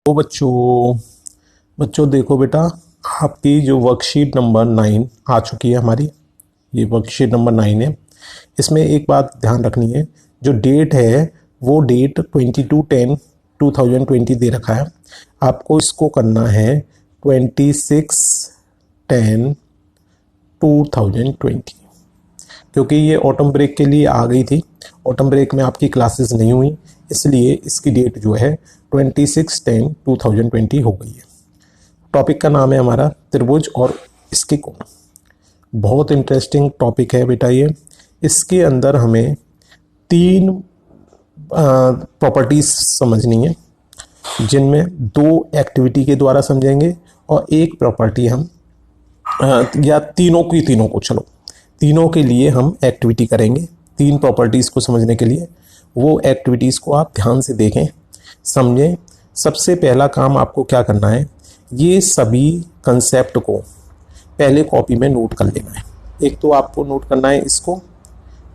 तो बच्चों देखो बेटा, आपकी जो वर्कशीट नंबर 9 आ चुकी है हमारी। ये वर्कशीट नंबर 9 है। इसमें एक बात ध्यान रखनी है, जो डेट है वो डेट 22/10/2020 दे रखा है। आपको इसको करना है 26/10/2020, क्योंकि ये ऑटम ब्रेक के लिए आ गई थी। ऑटम ब्रेक में आपकी क्लासेस नहीं हुई, इसलिए इसकी डेट जो है 26/10/2020 हो गई है। टॉपिक का नाम है हमारा त्रिभुज और इसके कोण। बहुत इंटरेस्टिंग टॉपिक है बेटा ये। इसके अंदर हमें 3 प्रॉपर्टीज समझनी है, जिनमें 2 एक्टिविटी के द्वारा समझेंगे और एक प्रॉपर्टी हम या तीनों को चलो तीनों के लिए हम एक्टिविटी करेंगे। 3 प्रॉपर्टीज़ को समझने के लिए वो एक्टिविटीज़ को आप ध्यान से देखें, समझें। सबसे पहला काम आपको क्या करना है, ये सभी कंसेप्ट को पहले कॉपी में नोट कर लेना है। एक तो आपको नोट करना है इसको,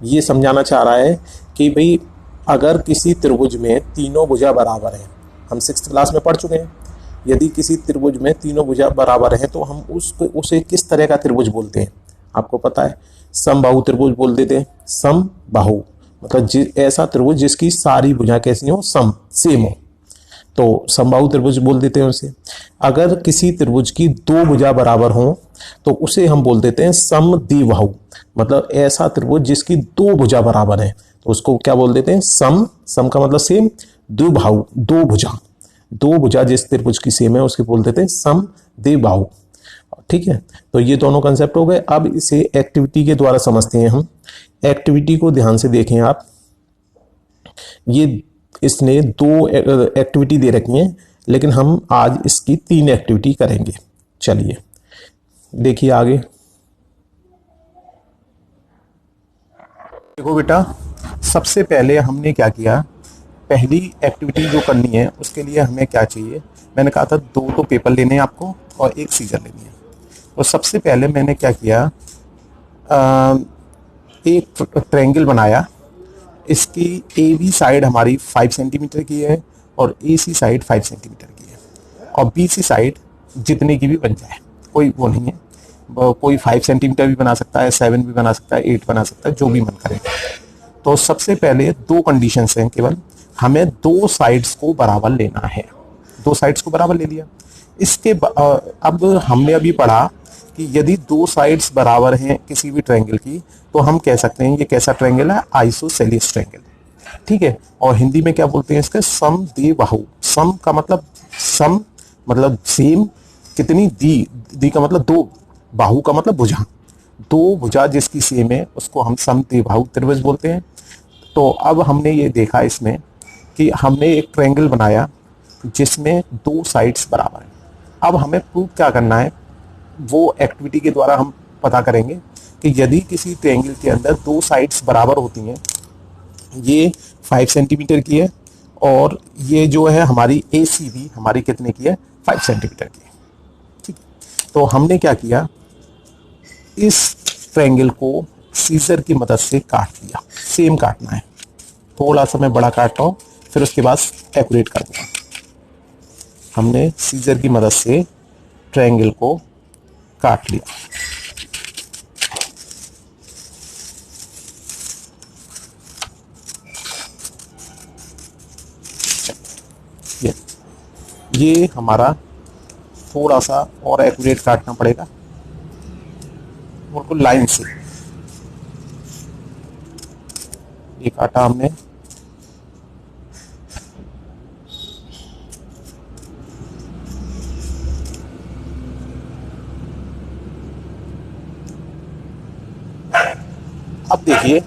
ये समझाना चाह रहा है कि भाई अगर किसी त्रिभुज में तीनों भुजा बराबर हैं, हम 6th क्लास में पढ़ चुके हैं, यदि किसी त्रिभुज में तीनों भुजा बराबर हैं तो हम उसे किस तरह का त्रिभुज बोलते हैं, आपको पता है। समबाहु त्रिभुज बोल देते हैं। समबाहु मतलब ऐसा त्रिभुज जिसकी सारी भुजा कैसी हो, सेम हो, तो समबाहु त्रिभुज बोल देते हैं उसे। अगर किसी त्रिभुज की 2 भुजा बराबर हो तो उसे हम बोल देते हैं समद्विबाहु, मतलब ऐसा त्रिभुज जिसकी 2 भुजा बराबर है तो उसको क्या बोल देते हैं, सम का मतलब सेम, द्विबाहु 2 भुजा, 2 भुजा जिस त्रिभुज की सेम है उसके बोल देते हैं समद्विबाहु। ठीक है, तो ये दोनों कंसेप्ट हो गए। अब इसे एक्टिविटी के द्वारा समझते हैं हम। एक्टिविटी को ध्यान से देखें आप, ये इसने 2 एक्टिविटी दे रखी हैं, लेकिन हम आज इसकी 3 एक्टिविटी करेंगे। चलिए देखिए आगे। देखो बेटा, सबसे पहले हमने क्या किया, पहली एक्टिविटी जो करनी है उसके लिए हमें क्या चाहिए, मैंने कहा था 2 तो पेपर लेने हैं आपको और 1 सीजर लेनी है। तो सबसे पहले मैंने क्या किया, एक ट्रायंगल बनाया। इसकी ए बी साइड हमारी 5 सेंटीमीटर की है और ए सी साइड 5 सेंटीमीटर की है, और बी सी साइड जितने की भी बन जाए, कोई वो नहीं है। कोई 5 सेंटीमीटर भी बना सकता है, 7 भी बना सकता है, 8 बना सकता है, जो भी मन करे। तो सबसे पहले 2 कंडीशंस हैं केवल, हमें 2 साइड्स को बराबर लेना है। 2 साइड्स को बराबर ले लिया। इसके अब हमने अभी पढ़ा कि यदि 2 साइड्स बराबर हैं किसी भी ट्रायंगल की तो हम कह सकते हैं ये कैसा ट्रायंगल है, आइसोसेलिस ट्रायंगल। ठीक है, और हिंदी में क्या बोलते हैं इसके, समद्विबाहु। सम का मतलब सम मतलब सेम, कितनी दी का मतलब 2, बाहु का मतलब भुजा, 2 भुजा जिसकी सेम है उसको हम समद्विबाहु त्रिभुज बोलते हैं। तो अब हमने ये देखा इसमें कि हमने एक ट्रायंगल बनाया जिसमें 2 साइड्स बराबर हैं। अब हमें प्रूव क्या करना है, वो एक्टिविटी के द्वारा हम पता करेंगे कि यदि किसी ट्रायंगल के अंदर 2 साइड्स बराबर होती हैं, ये 5 सेंटीमीटर की है और ये जो है हमारी ए सी भी हमारी कितने की है, 5 सेंटीमीटर की है। ठीक, तो हमने क्या किया, इस ट्रायंगल को सीजर की मदद से काट लिया। सेम काटना है, थोड़ा सा मैं बड़ा काटता हूँ, फिर उसके बाद एक्यूरेट कर दूंगा। हमने सीजर की मदद से ट्रायंगल को काट लिया। ये हमारा थोड़ा सा और एक्यूरेट काटना पड़ेगा, बिल्कुल लाइन से। ये काटा हमने। अब देखिए,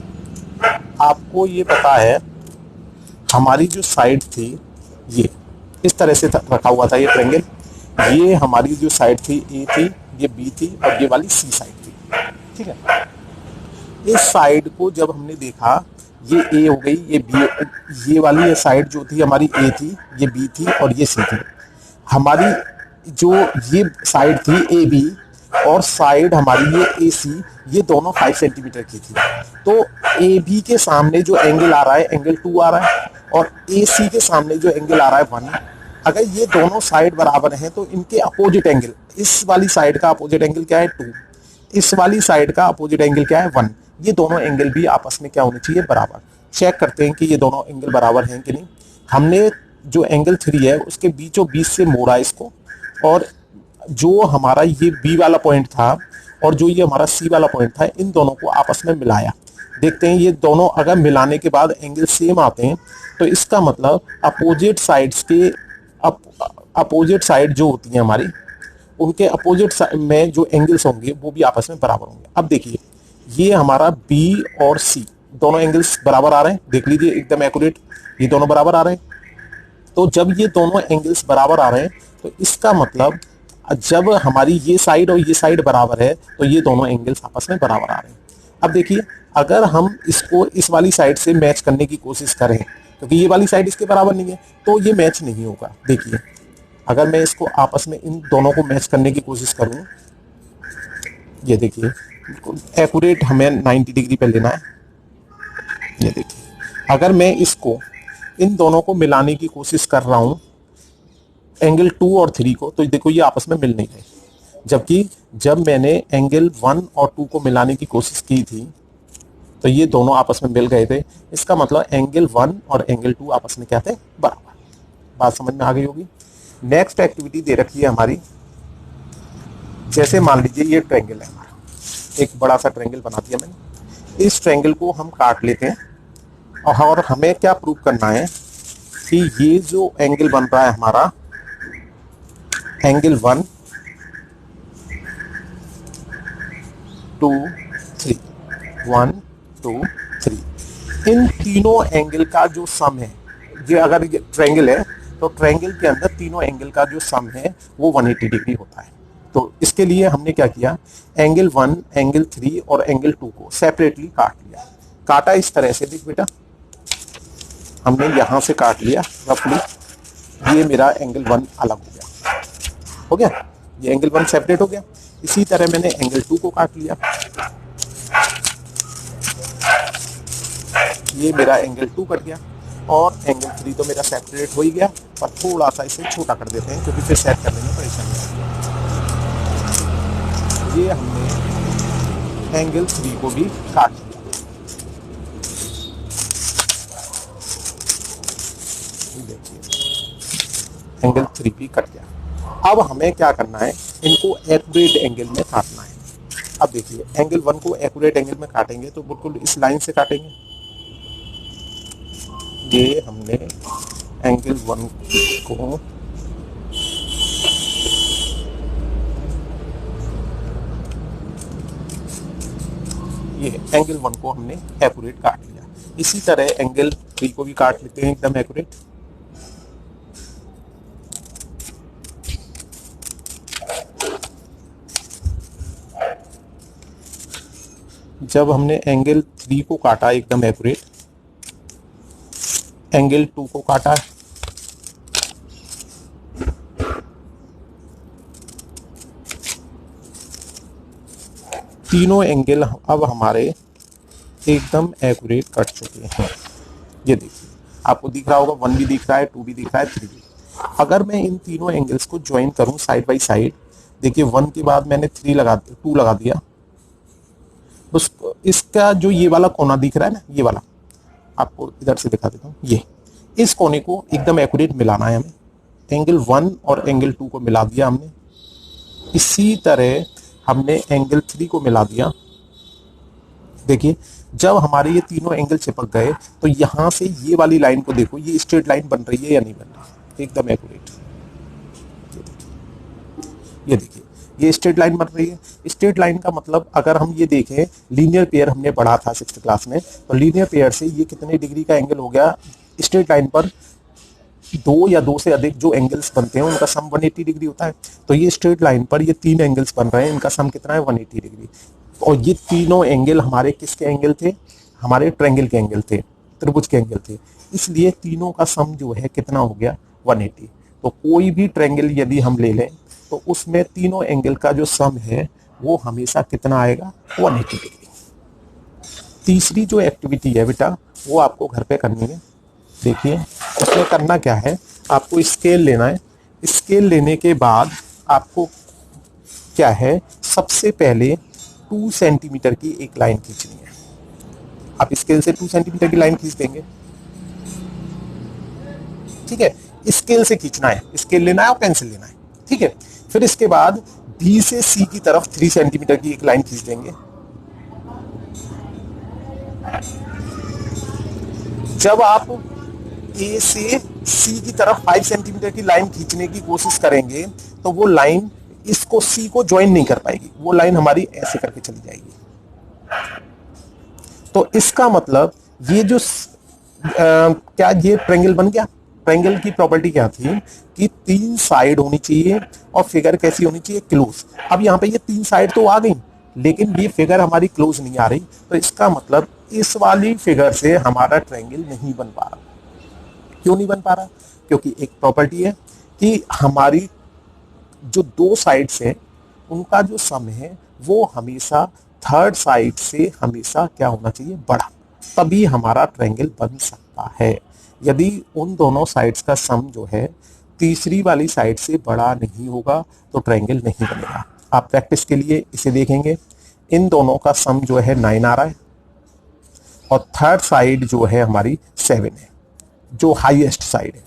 आपको ये पता है हमारी जो साइड थी ये इस तरह से रखा हुआ था ये ट्रायंगल। ये हमारी जो साइड थी ए थी, ये बी थी और ये वाली सी साइड थी। ठीक है, इस साइड को जब हमने देखा, ये ए हो गई, ये बी, ये वाली ये साइड जो थी हमारी ए थी, ये बी थी और ये सी थी। हमारी जो ये साइड थी ए बी और साइड हमारी ये ए सी, ये दोनों 5 सेंटीमीटर की थी। तो ए बी के सामने जो एंगल आ रहा है, एंगल 2 आ रहा है, और ए सी के सामने जो एंगल आ रहा है 1। अगर ये दोनों साइड बराबर हैं तो इनके अपोजिट एंगल, इस वाली साइड का अपोजिट एंगल क्या है 2, इस वाली साइड का अपोजिट एंगल क्या है 1। ये दोनों एंगल भी आपस में क्या होने चाहिए, बराबर। चेक करते हैं कि ये दोनों एंगल बराबर हैं कि नहीं। हमने जो एंगल 3 है उसके बीचों बीच से मोड़ा इसको, और जो हमारा ये बी वाला पॉइंट था और जो ये हमारा सी वाला पॉइंट था, इन दोनों को आपस में मिलाया। देखते हैं ये दोनों अगर मिलाने के बाद एंगल सेम आते हैं तो इसका मतलब अपोजिट साइड्स के अपोजिट साइड जो होती है हमारी, उनके अपोजिट में जो एंगल्स होंगे वो भी आपस में बराबर होंगे। अब देखिए ये हमारा बी और सी दोनों एंगल्स बराबर आ रहे हैं, देख लीजिए एकदम एक्यूरेट, ये दोनों बराबर आ रहे हैं। तो जब ये दोनों एंगल्स बराबर आ रहे हैं तो इसका मतलब जब हमारी ये साइड और ये साइड बराबर है तो ये दोनों एंगल्स आपस में बराबर आ रहे हैं। अब देखिए अगर हम इसको इस वाली साइड से मैच करने की कोशिश करें, क्योंकि ये वाली साइड इसके बराबर नहीं है, तो ये मैच नहीं होगा। देखिए अगर मैं इसको आपस में इन दोनों को मैच करने की कोशिश करूं, ये देखिए एक्यूरेट हमें 90 डिग्री पे लेना है। ये देखिए अगर मैं इसको इन दोनों को मिलाने की कोशिश कर रहा हूं, एंगल 2 और 3 को, तो देखो ये आपस में मिल नहीं रहे। जबकि जब मैंने एंगल 1 और 2 को मिलाने की कोशिश की थी तो ये दोनों आपस में मिल गए थे। इसका मतलब एंगल 1 और एंगल 2 आपस में क्या थे, बराबर। बात समझ में आ गई होगी। नेक्स्ट एक्टिविटी दे रखी है हमारी, जैसे मान लीजिए ये ट्रायंगल है हमारा, एक बड़ा सा ट्रायंगल बना दिया मैंने। इस ट्रायंगल को हम काट लेते हैं और हमें क्या प्रूव करना है कि ये जो एंगल बन रहा है हमारा, एंगल 1 2 3, 1 2 3, इन तीनों एंगल का जो सम है, ये अगर ये ट्रायंगल है तो ट्रायंगल के अंदर तीनों एंगल का जो सम है वो 180 डिग्री होता है। तो इसके लिए हमने क्या किया, एंगल 1, एंगल 3 और एंगल 2 को सेपरेटली काट लिया। काटा इस तरह से, देख बेटा हमने यहां से काट लिया रफली, ये मेरा एंगल 1 अलग हो गया, ये एंगल 1 सेपरेट हो गया। इसी तरह मैंने एंगल 2 को काट लिया, ये मेरा एंगल 2 कट गया, और एंगल 3 तो मेरा सेपरेट हो ही गया, पर थोड़ा सा इसे छोटा कर देते हैं क्योंकि फिर सेट करने में परेशानी आती है। ये हमने एंगल 3 को भी काट लिया। देखिए एंगल 3 भी कट गया। अब हमें क्या करना है, इनको एक्यूरेट एंगल में काटना है। अब देखिए एंगल 1 को एक्यूरेट एंगल में काटेंगे तो बिल्कुल इस लाइन से काटेंगे। ये हमने एंगल 1 को एंगल 1 को हमने एक्यूरेट काट लिया। इसी तरह एंगल 3 को भी काट लेते हैं एकदम एक्यूरेट। जब हमने एंगल 3 को काटा एकदम एक्यूरेट, एंगल 2 को काटा, तीनों एंगल अब हमारे एकदम एक्यूरेट कट चुके हैं। ये देखिए आपको दिख रहा होगा, 1 भी दिख रहा है, 2 भी दिख रहा है, 3 भी। अगर मैं इन तीनों एंगल्स को ज्वाइन करूं साइड बाय साइड, देखिए 1 के बाद मैंने 2 लगा दिया, बस इसका जो ये वाला कोना दिख रहा है ना, ये वाला आपको इधर से दिखा देता हूँ, ये इस कोने को एकदम एक्यूरेट मिलाना है हमें। एंगल 1 और एंगल 2 को मिला दिया हमने। इसी तरह हमने एंगल 3 को मिला दिया। देखिए जब हमारे ये तीनों एंगल चिपक गए तो यहां से ये वाली लाइन को देखो, ये स्ट्रेट लाइन बन रही है या नहीं बन रही, एकदम एक्यूरेट। ये देखिए ये स्ट्रेट लाइन बन रही है। स्ट्रेट लाइन का मतलब अगर हम ये देखें, लीनियर पेयर हमने पढ़ा था 6th क्लास में, तो लीनियर पेयर से ये कितने डिग्री का एंगल हो गया, स्ट्रेट लाइन पर 2 या 2 से अधिक जो एंगल्स बनते हैं उनका सम 180 डिग्री होता है। तो ये स्ट्रेट लाइन पर ये 3 एंगल्स बन रहे हैं, इनका सम कितना है 180 डिग्री। और ये तीनों एंगल हमारे किसके एंगल थे, हमारे ट्रायंगल के एंगल थे, त्रिभुज के एंगल थे, इसलिए तीनों का सम जो है कितना हो गया 180। तो कोई भी ट्रायंगल यदि हम ले लें तो उसमें तीनों एंगल का जो सम है वो हमेशा कितना आएगा 180 डिग्री। तीसरी जो एक्टिविटी है बेटा वो आपको घर पे करनी है। देखिए उसमें करना क्या है, आपको स्केल लेना है। स्केल लेने के बाद आपको क्या है, सबसे पहले 2 सेंटीमीटर की एक लाइन खींचनी है। आप स्केल से 2 सेंटीमीटर की लाइन खींच देंगे, ठीक है। स्केल से खींचना है, स्केल लेना है और पेंसिल लेना है, ठीक है। फिर इसके बाद बी से सी की तरफ 3 सेंटीमीटर की एक लाइन खींच देंगे। जब आप ए से सी की तरफ 5 सेंटीमीटर की लाइन खींचने की कोशिश करेंगे तो वो लाइन इसको सी को ज्वाइन नहीं कर पाएगी, वो लाइन हमारी ऐसे करके चली जाएगी। तो इसका मतलब ये जो क्या ये ट्रायंगल बन गया। ट्रायंगल की प्रॉपर्टी क्या थी कि 3 साइड होनी चाहिए और फिगर कैसी होनी चाहिए, क्लोज। अब यहाँ पे ये 3 साइड तो आ गई, लेकिन ये फिगर हमारी क्लोज नहीं आ रही, तो इसका मतलब इस वाली फिगर से हमारा ट्रायंगल नहीं बन पा रहा। क्यों नहीं बन पा रहा? क्योंकि एक प्रॉपर्टी है कि हमारी जो 2 साइड्स है उनका जो सम है वो हमेशा थर्ड साइड से हमेशा क्या होना चाहिए, बड़ा, तभी हमारा ट्रायंगल बन सकता है। यदि उन दोनों साइड्स का सम जो है तीसरी वाली साइड से बड़ा नहीं होगा तो ट्रायंगल नहीं बनेगा। आप प्रैक्टिस के लिए इसे देखेंगे, इन दोनों का सम जो है 9 आ रहा है और थर्ड साइड जो है हमारी 7 है, जो हाईएस्ट साइड है।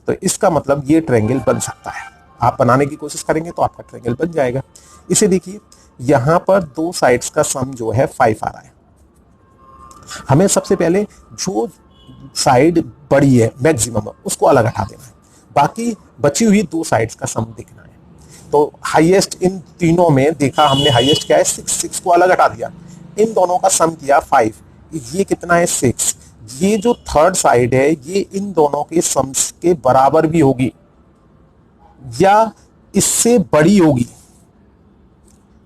तो इसका मतलब ये ट्रायंगल बन सकता है। आप बनाने की कोशिश करेंगे तो आपका ट्रायंगल बन जाएगा। इसे देखिए, यहां पर 2 साइड्स का सम जो है 5 आ रहा है। हमें सबसे पहले जो साइड बड़ी है मैक्सिमम उसको अलग हटा देना है, बाकी बची हुई 2 साइड्स का सम देखना है। तो हाईएस्ट इन तीनों में देखा हमने, हाईएस्ट क्या है 6 को अलग हटा दिया, इन दोनों का सम किया 5, ये कितना है 6। ये जो थर्ड साइड है ये इन दोनों के सम्स के बराबर भी होगी या इससे बड़ी होगी,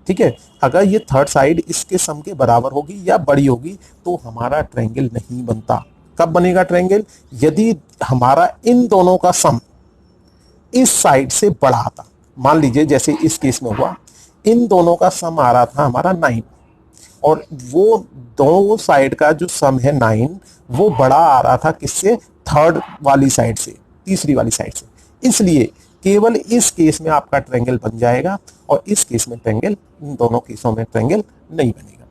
ठीक है। अगर ये थर्ड साइड इसके सम के बराबर होगी या बड़ी होगी तो हमारा ट्रायंगल नहीं बनता। कब बनेगा ट्रायंगल? यदि हमारा इन दोनों का सम इस साइड से बड़ा था। मान लीजिए जैसे इस केस में हुआ, इन दोनों का सम आ रहा था हमारा 9 और वो दो साइड का जो सम है 9 वो बड़ा आ रहा था किससे, थर्ड वाली साइड से, तीसरी वाली साइड से। इसलिए केवल इस केस में आपका ट्रायंगल बन जाएगा और इस केस में ट्रायंगल, इन दोनों केसों में ट्रायंगल नहीं बनेगा।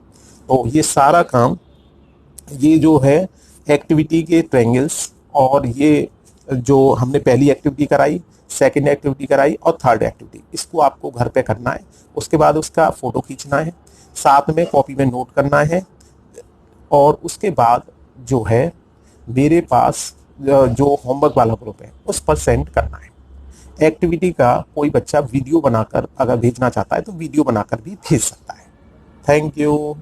तो ये सारा काम, ये जो है एक्टिविटी के ट्रायंगल्स, और ये जो हमने पहली एक्टिविटी कराई, सेकंड एक्टिविटी कराई और थर्ड एक्टिविटी, इसको आपको घर पे करना है। उसके बाद उसका फोटो खींचना है, साथ में कॉपी में नोट करना है और उसके बाद जो है मेरे पास जो होमवर्क वाला ग्रुप है उस पर सेंड करना है। एक्टिविटी का कोई बच्चा वीडियो बनाकर अगर भेजना चाहता है तो वीडियो बनाकर भी भेज सकता है। Thank you.